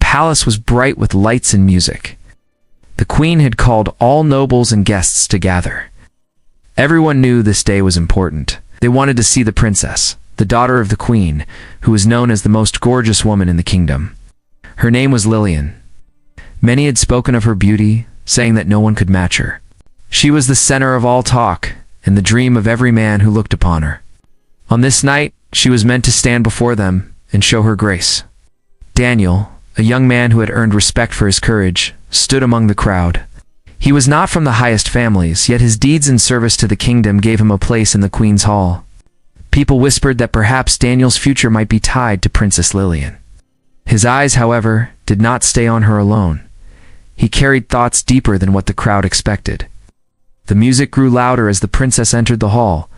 palace was bright with lights and music. The queen had called all nobles and guests to gather. Everyone knew this day was important. They wanted to see the princess, the daughter of the queen, who was known as the most gorgeous woman in the kingdom. Her name was Lillian. Many had spoken of her beauty, saying that no one could match her. She was the center of all talk, and the dream of every man who looked upon her. On this night, she was meant to stand before them and show her grace. Daniel, a young man who had earned respect for his courage, stood among the crowd. He was not from the highest families, yet his deeds in service to the kingdom gave him a place in the Queen's Hall. People whispered that perhaps Daniel's future might be tied to Princess Lillian. His eyes, however, did not stay on her alone. He carried thoughts deeper than what the crowd expected. The music grew louder as the princess entered the hall.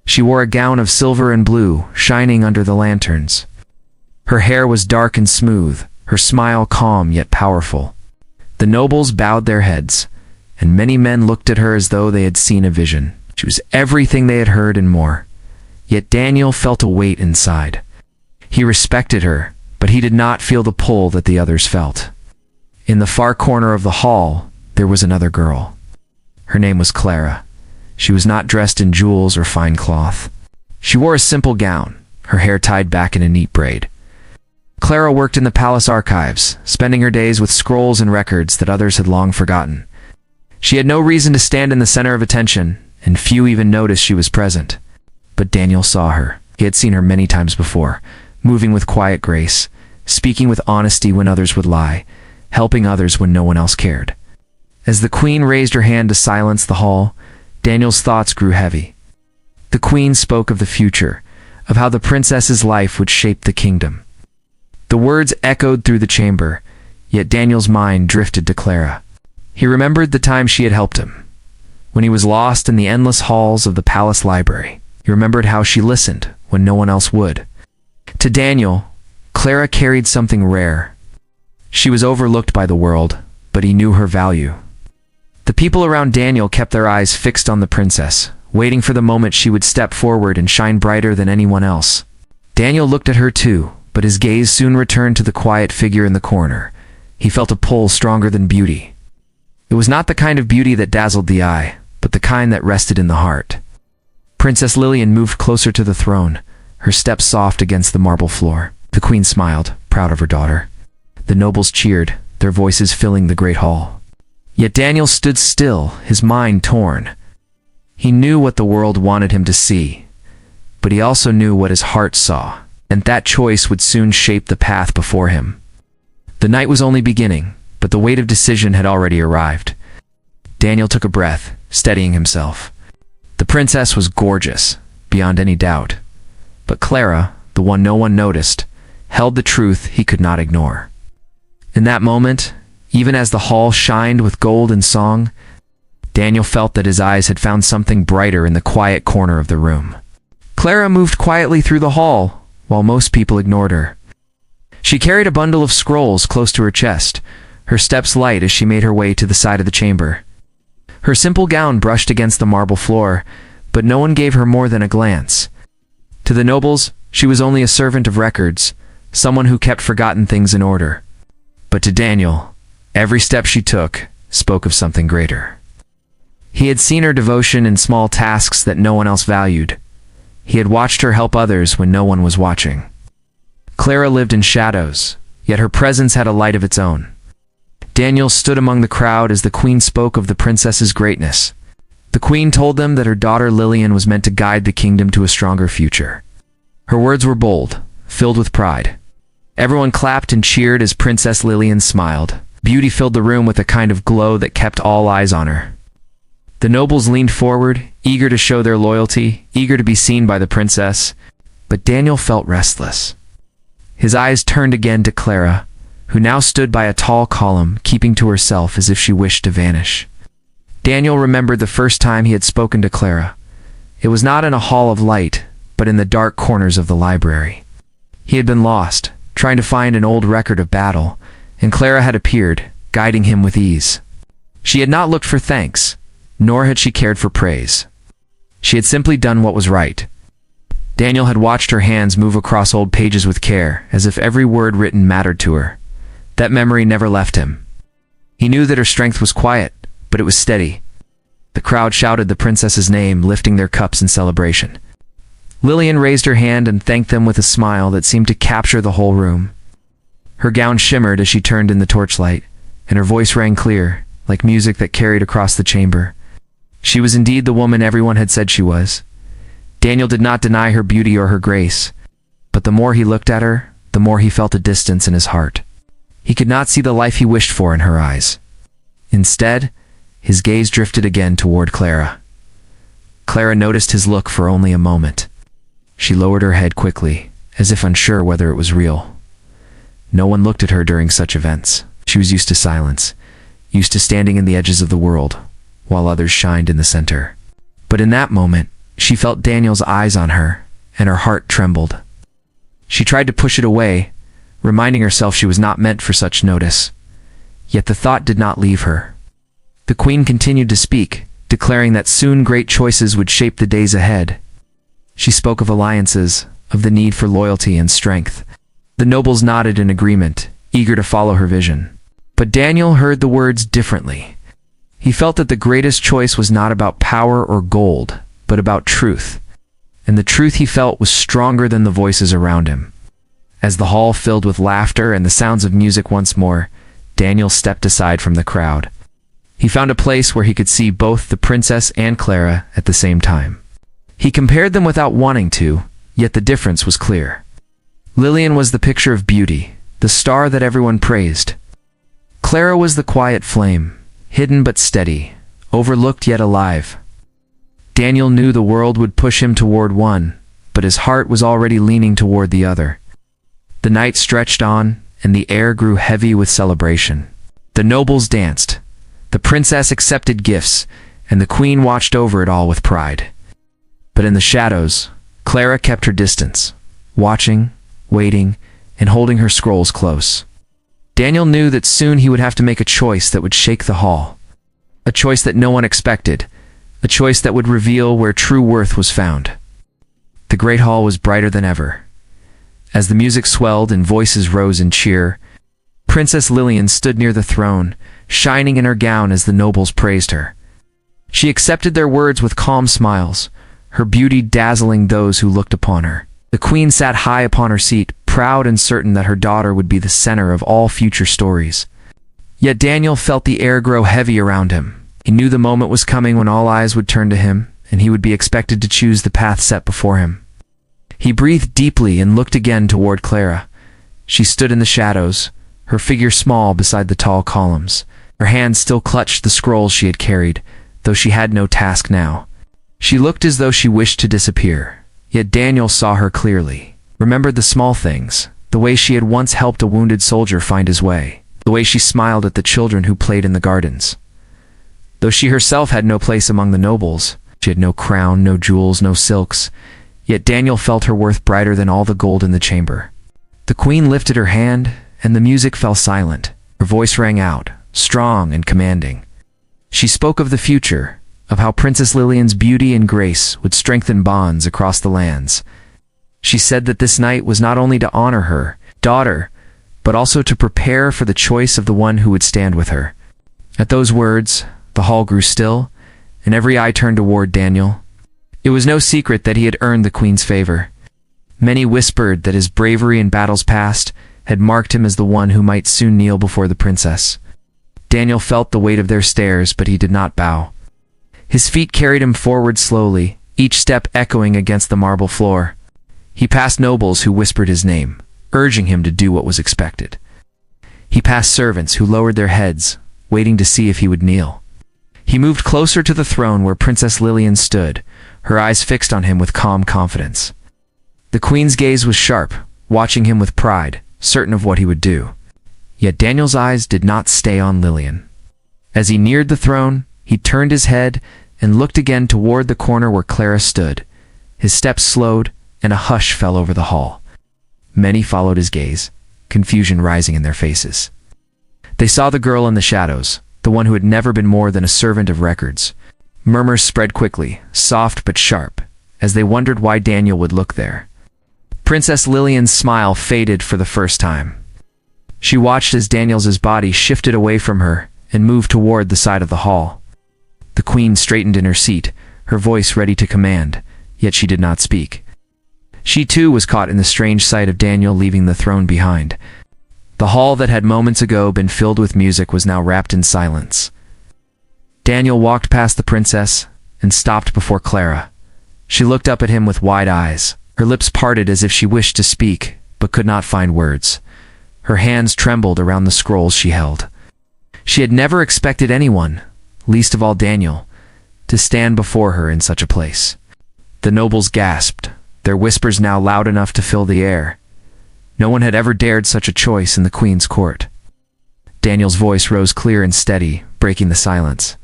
She wore a gown of silver and blue, shining under the lanterns. Her hair was dark and smooth, her smile calm yet powerful. The nobles bowed their heads, and many men looked at her as though they had seen a vision. She was everything they had heard and more. Yet Daniel felt a weight inside. He respected her, but he did not feel the pull that the others felt. In the far corner of the hall, there was another girl. Her name was Clara. She was not dressed in jewels or fine cloth. She wore a simple gown, her hair tied back in a neat braid. Clara worked in the palace archives, spending her days with scrolls and records that others had long forgotten. She had no reason to stand in the center of attention, and few even noticed she was present. But Daniel saw her. He had seen her many times before, moving with quiet grace, speaking with honesty when others would lie, helping others when no one else cared. As the queen raised her hand to silence the hall, Daniel's thoughts grew heavy. The queen spoke of the future, of how the princess's life would shape the kingdom. The words echoed through the chamber, yet Daniel's mind drifted to Clara. He remembered the time she had helped him. When he was lost in the endless halls of the palace library, he remembered how she listened when no one else would. To Daniel, Clara carried something rare. She was overlooked by the world, but he knew her value. The people around Daniel kept their eyes fixed on the princess, waiting for the moment she would step forward and shine brighter than anyone else. Daniel looked at her too, but his gaze soon returned to the quiet figure in the corner. He felt a pull stronger than beauty. It was not the kind of beauty that dazzled the eye, but the kind that rested in the heart. Princess Lillian moved closer to the throne, her steps soft against the marble floor. The queen smiled, proud of her daughter. The nobles cheered, their voices filling the great hall. Yet Daniel stood still, his mind torn. He knew what the world wanted him to see, but he also knew what his heart saw, and that choice would soon shape the path before him. The night was only beginning, but the weight of decision had already arrived. Daniel took a breath, steadying himself. The princess was gorgeous, beyond any doubt, but Clara, the one no one noticed, held the truth he could not ignore. In that moment, even as the hall shined with gold and song, Daniel felt that his eyes had found something brighter in the quiet corner of the room. Clara moved quietly through the hall, while most people ignored her. She carried a bundle of scrolls close to her chest, her steps light as she made her way to the side of the chamber. Her simple gown brushed against the marble floor, but no one gave her more than a glance. To the nobles, she was only a servant of records, someone who kept forgotten things in order. But to Daniel, every step she took spoke of something greater. He had seen her devotion in small tasks that no one else valued. He had watched her help others when no one was watching. Clara lived in shadows, yet her presence had a light of its own. Daniel stood among the crowd as the queen spoke of the princess's greatness. The queen told them that her daughter Lillian was meant to guide the kingdom to a stronger future. Her words were bold, filled with pride. Everyone clapped and cheered as Princess Lillian smiled. Beauty filled the room with a kind of glow that kept all eyes on her. The nobles leaned forward, eager to show their loyalty, eager to be seen by the princess, but Daniel felt restless. His eyes turned again to Clara, who now stood by a tall column, keeping to herself as if she wished to vanish. Daniel remembered the first time he had spoken to Clara. It was not in a hall of light, but in the dark corners of the library. He had been lost, trying to find an old record of battle, and Clara had appeared, guiding him with ease. She had not looked for thanks, nor had she cared for praise. She had simply done what was right. Daniel had watched her hands move across old pages with care, as if every word written mattered to her. That memory never left him. He knew that her strength was quiet, but it was steady. The crowd shouted the princess's name, lifting their cups in celebration. Lillian raised her hand and thanked them with a smile that seemed to capture the whole room. Her gown shimmered as she turned in the torchlight, and her voice rang clear, like music that carried across the chamber. She was indeed the woman everyone had said she was. Daniel did not deny her beauty or her grace, but the more he looked at her, the more he felt a distance in his heart. He could not see the life he wished for in her eyes. Instead, his gaze drifted again toward Clara. Clara noticed his look for only a moment. She lowered her head quickly, as if unsure whether it was real. No one looked at her during such events. She was used to silence, used to standing in the edges of the world, while others shined in the center. But in that moment, she felt Daniel's eyes on her, and her heart trembled. She tried to push it away, reminding herself she was not meant for such notice. Yet the thought did not leave her. The queen continued to speak, declaring that soon great choices would shape the days ahead. She spoke of alliances, of the need for loyalty and strength. The nobles nodded in agreement, eager to follow her vision. But Daniel heard the words differently. He felt that the greatest choice was not about power or gold, but about truth. And the truth he felt was stronger than the voices around him. As the hall filled with laughter and the sounds of music once more, Daniel stepped aside from the crowd. He found a place where he could see both the princess and Clara at the same time. He compared them without wanting to, yet the difference was clear. Lillian was the picture of beauty, the star that everyone praised. Clara was the quiet flame, hidden but steady, overlooked yet alive. Daniel knew the world would push him toward one, but his heart was already leaning toward the other. The night stretched on, and the air grew heavy with celebration. The nobles danced, the princess accepted gifts, and the queen watched over it all with pride. But in the shadows, Clara kept her distance, watching, waiting, and holding her scrolls close. Daniel knew that soon he would have to make a choice that would shake the hall. A choice that no one expected, a choice that would reveal where true worth was found. The great hall was brighter than ever. As the music swelled and voices rose in cheer, Princess Lillian stood near the throne, shining in her gown as the nobles praised her. She accepted their words with calm smiles, her beauty dazzling those who looked upon her. The queen sat high upon her seat, proud and certain that her daughter would be the center of all future stories. Yet Daniel felt the air grow heavy around him. He knew the moment was coming when all eyes would turn to him, and he would be expected to choose the path set before him. He breathed deeply and looked again toward Clara. She stood in the shadows, her figure small beside the tall columns. Her hands still clutched the scrolls she had carried, though she had no task now. She looked as though she wished to disappear, yet Daniel saw her clearly, remembered the small things, the way she had once helped a wounded soldier find his way, the way she smiled at the children who played in the gardens. Though she herself had no place among the nobles, she had no crown, no jewels, no silks, yet Daniel felt her worth brighter than all the gold in the chamber. The queen lifted her hand, and the music fell silent. Her voice rang out, strong and commanding. She spoke of the future, of how Princess Lillian's beauty and grace would strengthen bonds across the lands. She said that this night was not only to honor her daughter, but also to prepare for the choice of the one who would stand with her. At those words, the hall grew still, and every eye turned toward Daniel. It was no secret that he had earned the queen's favor. Many whispered that his bravery in battles past had marked him as the one who might soon kneel before the princess. Daniel felt the weight of their stares, but he did not bow. His feet carried him forward slowly, each step echoing against the marble floor. He passed nobles who whispered his name, urging him to do what was expected. He passed servants who lowered their heads, waiting to see if he would kneel. He moved closer to the throne where Princess Lillian stood, her eyes fixed on him with calm confidence. The queen's gaze was sharp, watching him with pride, certain of what he would do. Yet Daniel's eyes did not stay on Lillian. As he neared the throne, he turned his head and looked again toward the corner where Clara stood. His steps slowed, and a hush fell over the hall. Many followed his gaze, confusion rising in their faces. They saw the girl in the shadows, the one who had never been more than a servant of records. Murmurs spread quickly, soft but sharp, as they wondered why Daniel would look there. Princess Lillian's smile faded for the first time. She watched as Daniel's body shifted away from her and moved toward the side of the hall. The queen straightened in her seat, her voice ready to command, yet she did not speak. She too was caught in the strange sight of Daniel leaving the throne behind. The hall that had moments ago been filled with music was now wrapped in silence. Daniel walked past the princess and stopped before Clara. She looked up at him with wide eyes. Her lips parted as if she wished to speak, but could not find words. Her hands trembled around the scrolls she held. She had never expected anyone, least of all Daniel, to stand before her in such a place. The nobles gasped, their whispers now loud enough to fill the air. No one had ever dared such a choice in the queen's court. Daniel's voice rose clear and steady, breaking the silence.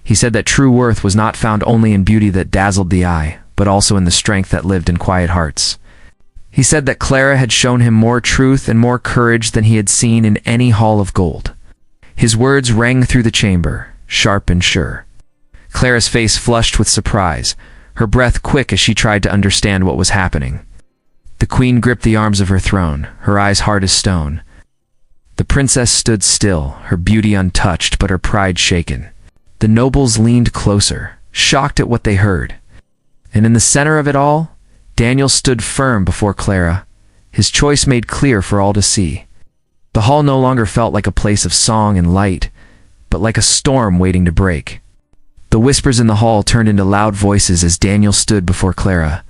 He said that true worth was not found only in beauty that dazzled the eye, but also in the strength that lived in quiet hearts. He said that Clara had shown him more truth and more courage than he had seen in any hall of gold. His words rang through the chamber, sharp and sure. Clara's face flushed with surprise, her breath quick as she tried to understand what was happening. The queen gripped the arms of her throne, her eyes hard as stone. The princess stood still, her beauty untouched but her pride shaken. The nobles leaned closer, shocked at what they heard. And in the center of it all, Daniel stood firm before Clara, his choice made clear for all to see. The hall no longer felt like a place of song and light, but like a storm waiting to break. The whispers in the hall turned into loud voices as Daniel stood before Clara.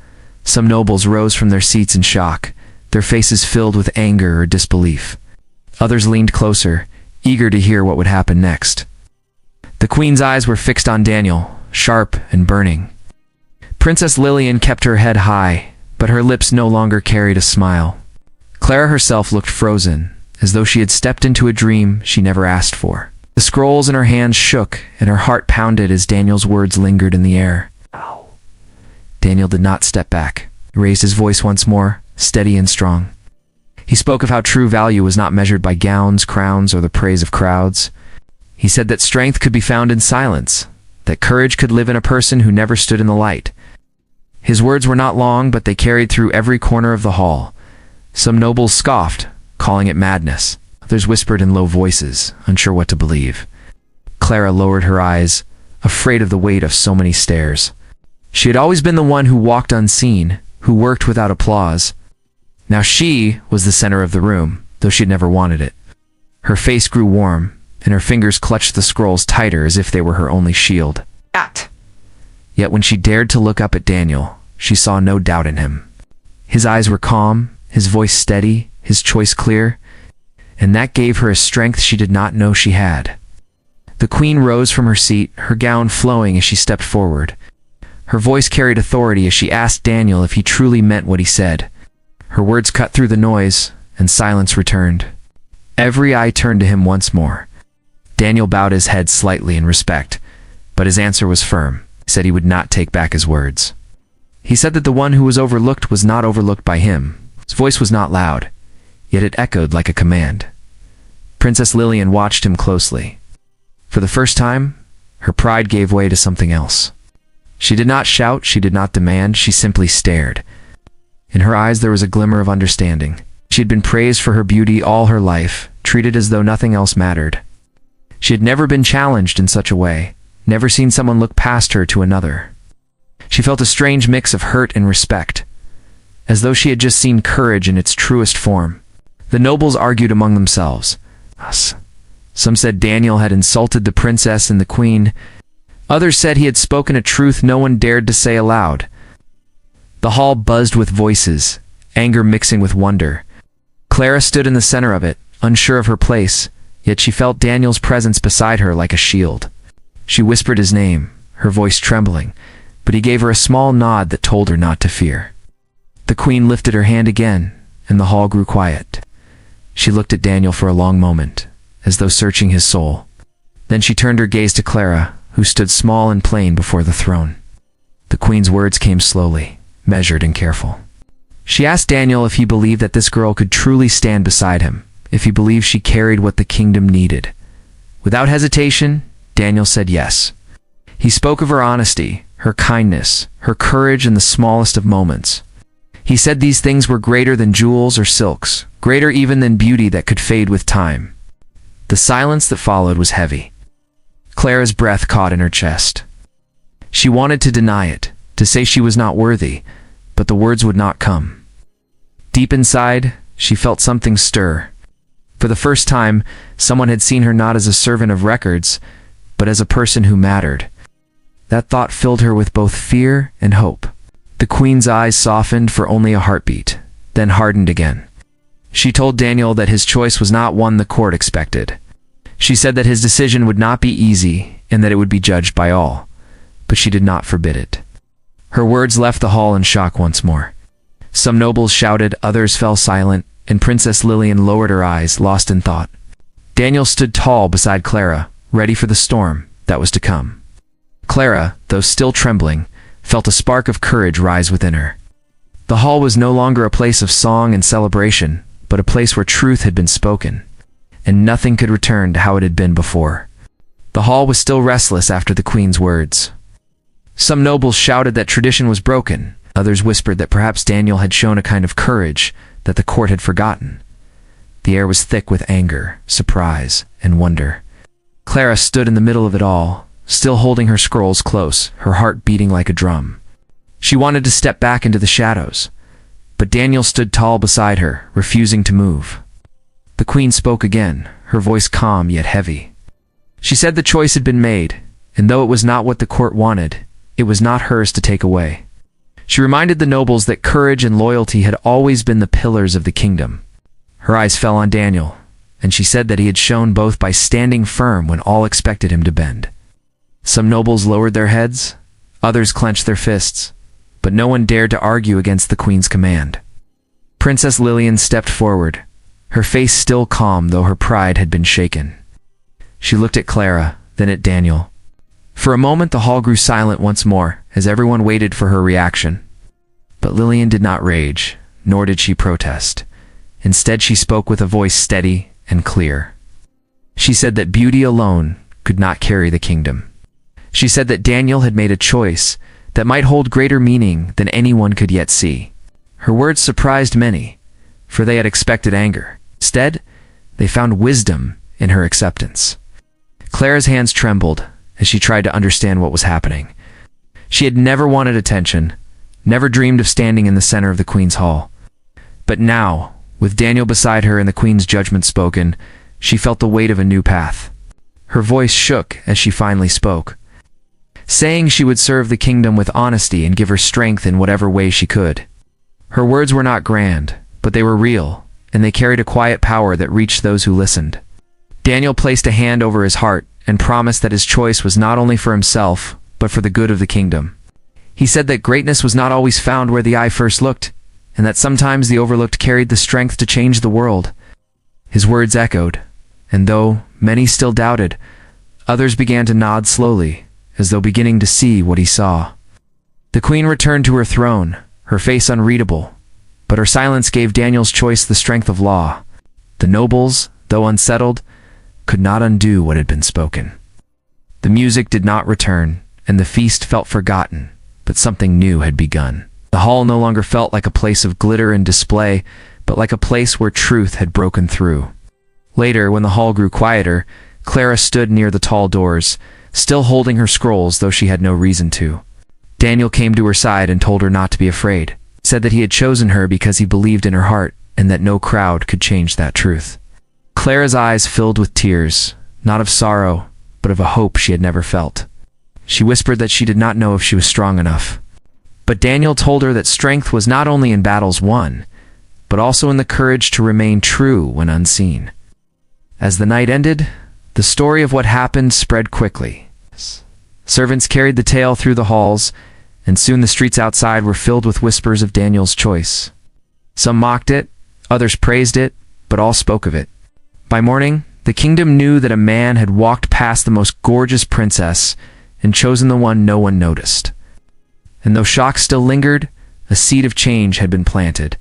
Some nobles rose from their seats in shock, their faces filled with anger or disbelief. Others leaned closer, eager to hear what would happen next. The queen's eyes were fixed on Daniel, sharp and burning. Princess Lillian kept her head high, but her lips no longer carried a smile. Clara herself looked frozen, as though she had stepped into a dream she never asked for. The scrolls in her hands shook, and her heart pounded as Daniel's words lingered in the air. Ow. Daniel did not step back. He raised his voice once more, steady and strong. He spoke of how true value was not measured by gowns, crowns, or the praise of crowds. He said that strength could be found in silence, that courage could live in a person who never stood in the light. His words were not long, but they carried through every corner of the hall. Some nobles scoffed, calling it madness. Others whispered in low voices, unsure what to believe. Clara lowered her eyes, afraid of the weight of so many stares. She had always been the one who walked unseen, who worked without applause. Now she was the center of the room, though she had never wanted it. Her face grew warm, and her fingers clutched the scrolls tighter as if they were her only shield. Yet when she dared to look up at Daniel, she saw no doubt in him. His eyes were calm, his voice steady, his choice clear, and that gave her a strength she did not know she had. The queen rose from her seat, her gown flowing as she stepped forward. Her voice carried authority as she asked Daniel if he truly meant what he said. Her words cut through the noise, and silence returned. Every eye turned to him once more. Daniel bowed his head slightly in respect, but his answer was firm. He said he would not take back his words. He said that the one who was overlooked was not overlooked by him. His voice was not loud, yet it echoed like a command. Princess Lillian watched him closely. For the first time, her pride gave way to something else. She did not shout, she did not demand, she simply stared. In her eyes there was a glimmer of understanding. She had been praised for her beauty all her life, treated as though nothing else mattered. She had never been challenged in such a way, never seen someone look past her to another. She felt a strange mix of hurt and respect, as though she had just seen courage in its truest form. The nobles argued among themselves. Some said Daniel had insulted the princess and the queen. Others said he had spoken a truth no one dared to say aloud. The hall buzzed with voices, anger mixing with wonder. Clara stood in the center of it, unsure of her place, yet she felt Daniel's presence beside her like a shield. She whispered his name, her voice trembling, but he gave her a small nod that told her not to fear. The queen lifted her hand again, and the hall grew quiet. She looked at Daniel for a long moment, as though searching his soul. Then she turned her gaze to Clara, who stood small and plain before the throne. The queen's words came slowly, measured and careful. She asked Daniel if he believed that this girl could truly stand beside him, if he believed she carried what the kingdom needed. Without hesitation, Daniel said yes. He spoke of her honesty, her kindness, her courage in the smallest of moments. He said these things were greater than jewels or silks, greater even than beauty that could fade with time. The silence that followed was heavy. Clara's breath caught in her chest. She wanted to deny it, to say she was not worthy, but the words would not come. Deep inside, she felt something stir. For the first time, someone had seen her not as a servant of records, but as a person who mattered. That thought filled her with both fear and hope. The Queen's eyes softened for only a heartbeat, then hardened again. She told Daniel that his choice was not one the court expected. She said that his decision would not be easy and that it would be judged by all, but she did not forbid it. Her words left the hall in shock once more. Some nobles shouted, others fell silent, and Princess Lillian lowered her eyes, lost in thought. Daniel stood tall beside Clara, ready for the storm that was to come. Clara, though still trembling, felt a spark of courage rise within her. The hall was no longer a place of song and celebration, but a place where truth had been spoken, and nothing could return to how it had been before. The hall was still restless after the Queen's words. Some nobles shouted that tradition was broken, others whispered that perhaps Daniel had shown a kind of courage that the court had forgotten. The air was thick with anger, surprise, and wonder. Clara stood in the middle of it all, still holding her scrolls close, her heart beating like a drum. She wanted to step back into the shadows, but Daniel stood tall beside her, refusing to move. The Queen spoke again, her voice calm yet heavy. She said the choice had been made, and though it was not what the court wanted, it was not hers to take away. She reminded the nobles that courage and loyalty had always been the pillars of the kingdom. Her eyes fell on Daniel, and she said that he had shown both by standing firm when all expected him to bend. Some nobles lowered their heads, others clenched their fists, but no one dared to argue against the Queen's command. Princess Lillian stepped forward, her face still calm though her pride had been shaken. She looked at Clara, then at Daniel. For a moment the hall grew silent once more, as everyone waited for her reaction. But Lillian did not rage, nor did she protest. Instead she spoke with a voice steady and clear. She said that beauty alone could not carry the kingdom. She said that Daniel had made a choice that might hold greater meaning than anyone could yet see. Her words surprised many, for they had expected anger. Instead, they found wisdom in her acceptance. Clara's hands trembled as she tried to understand what was happening. She had never wanted attention, never dreamed of standing in the center of the Queen's hall. But now, with Daniel beside her and the Queen's judgment spoken, she felt the weight of a new path. Her voice shook as she finally spoke, saying she would serve the kingdom with honesty and give her strength in whatever way she could. Her words were not grand, but they were real, and they carried a quiet power that reached those who listened. Daniel placed a hand over his heart and promised that his choice was not only for himself, but for the good of the kingdom. He said that greatness was not always found where the eye first looked, and that sometimes the overlooked carried the strength to change the world. His words echoed, and though many still doubted, others began to nod slowly, as though beginning to see what he saw. The Queen returned to her throne, her face unreadable, but her silence gave Daniel's choice the strength of law. The nobles, though unsettled, could not undo what had been spoken. The music did not return, and the feast felt forgotten, but something new had begun. The hall no longer felt like a place of glitter and display, but like a place where truth had broken through. Later, when the hall grew quieter, Clara stood near the tall doors, still holding her scrolls though she had no reason to. Daniel came to her side and told her not to be afraid, said that he had chosen her because he believed in her heart and that no crowd could change that truth. Clara's eyes filled with tears, not of sorrow, but of a hope she had never felt. She whispered that she did not know if she was strong enough. But Daniel told her that strength was not only in battles won, but also in the courage to remain true when unseen. As the night ended, the story of what happened spread quickly. Servants carried the tale through the halls, and soon the streets outside were filled with whispers of Daniel's choice. Some mocked it, others praised it, but all spoke of it. By morning, the kingdom knew that a man had walked past the most gorgeous princess and chosen the one no one noticed. And though shock still lingered, a seed of change had been planted.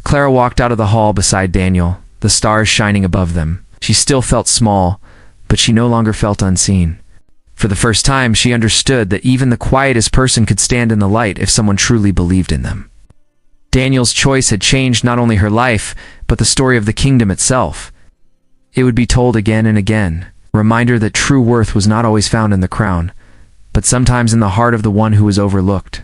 Clara walked out of the hall beside Daniel, the stars shining above them. She still felt small, but she no longer felt unseen. For the first time, she understood that even the quietest person could stand in the light if someone truly believed in them. Daniel's choice had changed not only her life, but the story of the kingdom itself. It would be told again and again, a reminder that true worth was not always found in the crown, but sometimes in the heart of the one who was overlooked.